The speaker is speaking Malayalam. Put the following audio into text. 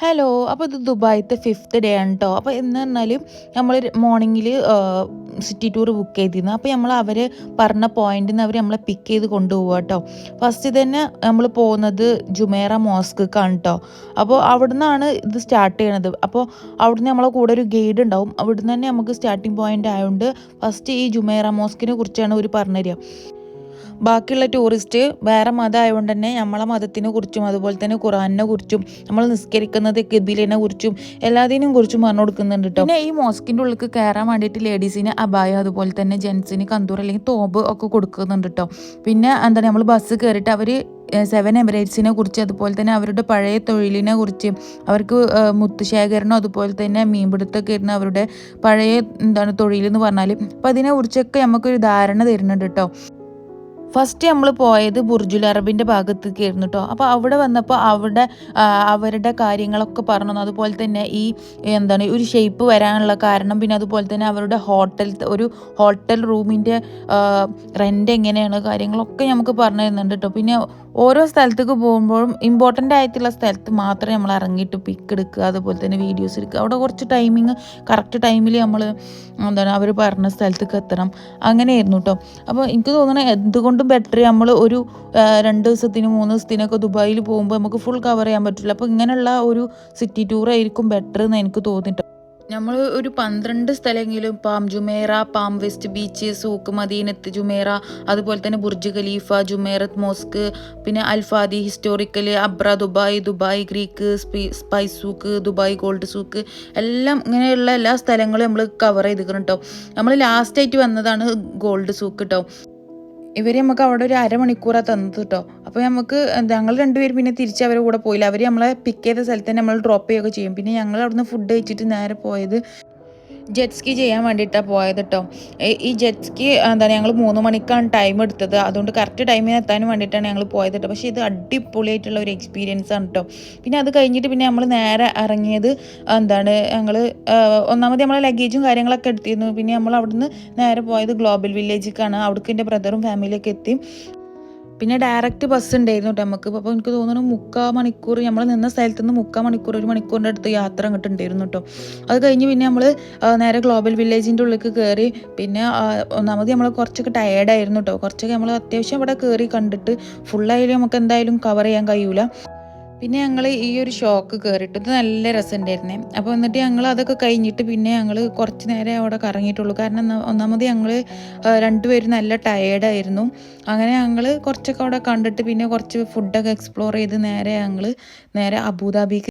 ഹലോ. അപ്പോൾ ഇത് ദുബായിത്തെ 5th ഡേ ആണ് ട്ടോ. അപ്പോൾ എന്ന് പറഞ്ഞാൽ നമ്മൾ മോർണിംഗിൽ സിറ്റി ടൂർ ബുക്ക് ചെയ്തിരുന്നു. അപ്പോൾ നമ്മൾ അവർ പറഞ്ഞ പോയിന്റിൽ നിന്ന് അവർ നമ്മളെ പിക്ക് ചെയ്ത് കൊണ്ടുപോവുക കേട്ടോ. ഫസ്റ്റ് തന്നെ നമ്മൾ പോകുന്നത് ജുമേറ മോസ്ക്കാണ് കേട്ടോ. അപ്പോൾ അവിടുന്നാണ് ഇത് സ്റ്റാർട്ട് ചെയ്യണത്. അപ്പോൾ അവിടുന്ന് നമ്മളെ കൂടെ ഒരു ഗൈഡ് ഉണ്ടാവും. അവിടുന്ന് തന്നെ നമുക്ക് സ്റ്റാർട്ടിങ് പോയിന്റ് ആയതുകൊണ്ട് ഫസ്റ്റ് ഈ ജുമേറ മോസ്കിനെ കുറിച്ചാണ് അവർ പറഞ്ഞു തരിക. ബാക്കിയുള്ള ടൂറിസ്റ്റ് വേറെ മതമായതുകൊണ്ട് തന്നെ നമ്മളെ മതത്തിനെ കുറിച്ചും അതുപോലെ തന്നെ ഖുറാനിനെ കുറിച്ചും നമ്മൾ നിസ്കരിക്കുന്നത് കിബിലിനെ കുറിച്ചും എല്ലാത്തിനും കുറിച്ചും പറഞ്ഞു കൊടുക്കുന്നുണ്ട് കേട്ടോ. പിന്നെ ഈ മോസ്കിൻ്റെ ഉള്ളിൽ കയറാൻ വേണ്ടിയിട്ട് ലേഡീസിന് അബായ അതുപോലെ തന്നെ ജെൻസിന് കന്തൂർ അല്ലെങ്കിൽ തോബ് ഒക്കെ കൊടുക്കുന്നുണ്ട് കേട്ടോ. പിന്നെ എന്താണ് നമ്മൾ ബസ് കയറിയിട്ട് അവർ 7 എമിറേറ്റ്സിനെ കുറിച്ച് അതുപോലെ തന്നെ അവരുടെ പഴയ തൊഴിലിനെ കുറിച്ച് അവർക്ക് മുത്തുശേഖരണം അതുപോലെ തന്നെ മീൻപിടുത്തമൊക്കെ ആയിരുന്നു അവരുടെ പഴയ തൊഴിലെന്ന് പറഞ്ഞാൽ. അപ്പോൾ അതിനെക്കുറിച്ചൊക്കെ നമുക്കൊരു ധാരണ തരുന്നുണ്ട് കേട്ടോ. ഫസ്റ്റ് നമ്മൾ പോയത് ബുർജുൽ അറബിൻ്റെ ഭാഗത്തേക്ക് ആയിരുന്നു കേട്ടോ. അപ്പോൾ അവിടെ വന്നപ്പോൾ അവരുടെ കാര്യങ്ങളൊക്കെ പറഞ്ഞു. അതുപോലെ തന്നെ ഈ ഒരു ഷേപ്പ് വരാനുള്ള കാരണം, പിന്നെ അതുപോലെ തന്നെ അവരുടെ ഹോട്ടൽ റൂമിൻ്റെ റെൻ്റ് എങ്ങനെയാണ് കാര്യങ്ങളൊക്കെ നമുക്ക് പറഞ്ഞു തരുന്നുണ്ട് കേട്ടോ. പിന്നെ ഓരോ സ്ഥലത്തേക്ക് പോകുമ്പോഴും ഇമ്പോർട്ടൻ്റ് ആയിട്ടുള്ള സ്ഥലത്ത് മാത്രമേ നമ്മൾ ഇറങ്ങിയിട്ട് പിക്ക് എടുക്കുക അതുപോലെ തന്നെ വീഡിയോസ് എടുക്കുക. അവിടെ കുറച്ച് കറക്റ്റ് ടൈമിൽ നമ്മൾ അവർ പറഞ്ഞ സ്ഥലത്തേക്ക് എത്തണം, അങ്ങനെയായിരുന്നു കേട്ടോ. അപ്പോൾ എനിക്ക് തോന്നുന്നത് എന്തുകൊണ്ടും ബെറ്റർ നമ്മൾ ഒരു 2 ദിവസത്തിന് 3 ദിവസത്തിനൊക്കെ ദുബായിൽ പോകുമ്പോൾ നമുക്ക് ഫുൾ കവർ ചെയ്യാൻ പറ്റില്ല. അപ്പോൾ ഇങ്ങനെയുള്ള ഒരു സിറ്റി ടൂർ ആയിരിക്കും ബെറ്റർ എന്ന് എനിക്ക് തോന്നിട്ടോ. നമ്മൾ ഒരു 12 സ്ഥലമെങ്കിലും Palm Jumeirah, Palm West Beach, Souk Madinat Jumeirah, അതുപോലെ തന്നെ ബുർജ് ഖലീഫ, ജുമേറത്ത് മോസ്ക്, പിന്നെ Al Fahidi historical, Abra Dubai Creek, spice souk, Dubai gold souk, എല്ലാം ഇങ്ങനെയുള്ള എല്ലാ സ്ഥലങ്ങളും നമ്മൾ കവർ ചെയ്തിരിക്കണം കേട്ടോ. നമ്മൾ ലാസ്റ്റായിട്ട് വന്നതാണ് ഗോൾഡ് സൂക്ക് കേട്ടോ. ഇവർ നമുക്ക് അവിടെ ഒരു അരമണിക്കൂറാണ് തന്നത് കേട്ടോ. അപ്പോൾ നമുക്ക് ഞങ്ങൾ രണ്ടുപേരും പിന്നെ തിരിച്ച് അവരുടെ കൂടെ പോയില്ല. അവർ നമ്മളെ പിക്ക് ചെയ്ത സ്ഥലത്ത് തന്നെ നമ്മൾ ഡ്രോപ്പ് ചെയ്യുകയൊക്കെ ചെയ്യും. പിന്നെ ഞങ്ങൾ അവിടുന്ന് ഫുഡ് കഴിച്ചിട്ട് നേരെ പോയത് ജെറ്റ് സ്കി ചെയ്യാൻ വേണ്ടിയിട്ടാണ് പോയത് കേട്ടോ. ഈ ജെറ്റ് സ്കി ഞങ്ങൾ 3 മണിക്കാണ് ടൈം എടുത്തത്. അതുകൊണ്ട് കറക്റ്റ് ടൈമിന് എത്താനും വേണ്ടിയിട്ടാണ് ഞങ്ങൾ പോയത് കേട്ടോ. പക്ഷേ ഇത് അടിപൊളിയായിട്ടുള്ള ഒരു എക്സ്പീരിയൻസ് ആണ് കേട്ടോ. പിന്നെ അത് കഴിഞ്ഞിട്ട് പിന്നെ നമ്മൾ നേരെ ഇറങ്ങിയത് ഞങ്ങൾ ഒന്നാമത് നമ്മളെ ലഗേജും കാര്യങ്ങളൊക്കെ എടുത്തിരുന്നു. പിന്നെ നമ്മൾ അവിടുന്ന് നേരെ പോയത് ഗ്ലോബൽ വില്ലേജിലേക്കാണ്. അവിടേക്ക് എൻ്റെ ബ്രദറും ഫാമിലിയൊക്കെ എത്തി. പിന്നെ ഡയറക്റ്റ് ബസ് ഉണ്ടായിരുന്നു കേട്ടോ നമുക്ക്. അപ്പോൾ എനിക്ക് തോന്നുന്നു 3/4 മണിക്കൂർ നമ്മൾ നിന്ന സ്ഥലത്ത് നിന്ന് 3/4 മണിക്കൂർ 1 മണിക്കൂറിൻ്റെ അടുത്ത് യാത്ര അങ്ങോട്ട് ഉണ്ടായിരുന്നു കേട്ടോ. അത് കഴിഞ്ഞ് പിന്നെ നമ്മൾ നേരെ ഗ്ലോബൽ വില്ലേജിൻ്റെ ഉള്ളിലേക്ക് കയറി. പിന്നെ ഒന്നാമത് നമ്മൾ കുറച്ചൊക്കെ ടയേർഡായിരുന്നു കേട്ടോ. കുറച്ചൊക്കെ നമ്മൾ അത്യാവശ്യം ഇവിടെ കയറി കണ്ടിട്ട് ഫുള്ളായാലും നമുക്ക് എന്തായാലും കവർ ചെയ്യാൻ കഴിയൂല. പിന്നെ ഞങ്ങൾ ഈ ഒരു ഷോക്ക് കയറിയിട്ട് ഇത് നല്ല രസമുണ്ടായിരുന്നേ. അപ്പോൾ എന്നിട്ട് ഞങ്ങൾ അതൊക്കെ കഴിഞ്ഞിട്ട് പിന്നെ ഞങ്ങൾ കുറച്ച് നേരം അവിടെ കറങ്ങിയിട്ടുള്ളൂ. കാരണം ഒന്നാമത് ഞങ്ങൾ രണ്ടുപേരും നല്ല ടയേർഡായിരുന്നു. അങ്ങനെ ഞങ്ങൾ കുറച്ചൊക്കെ അവിടെ കണ്ടിട്ട് പിന്നെ കുറച്ച് ഫുഡൊക്കെ എക്സ്പ്ലോർ ചെയ്ത് നേരെ അബുദാബിക്ക്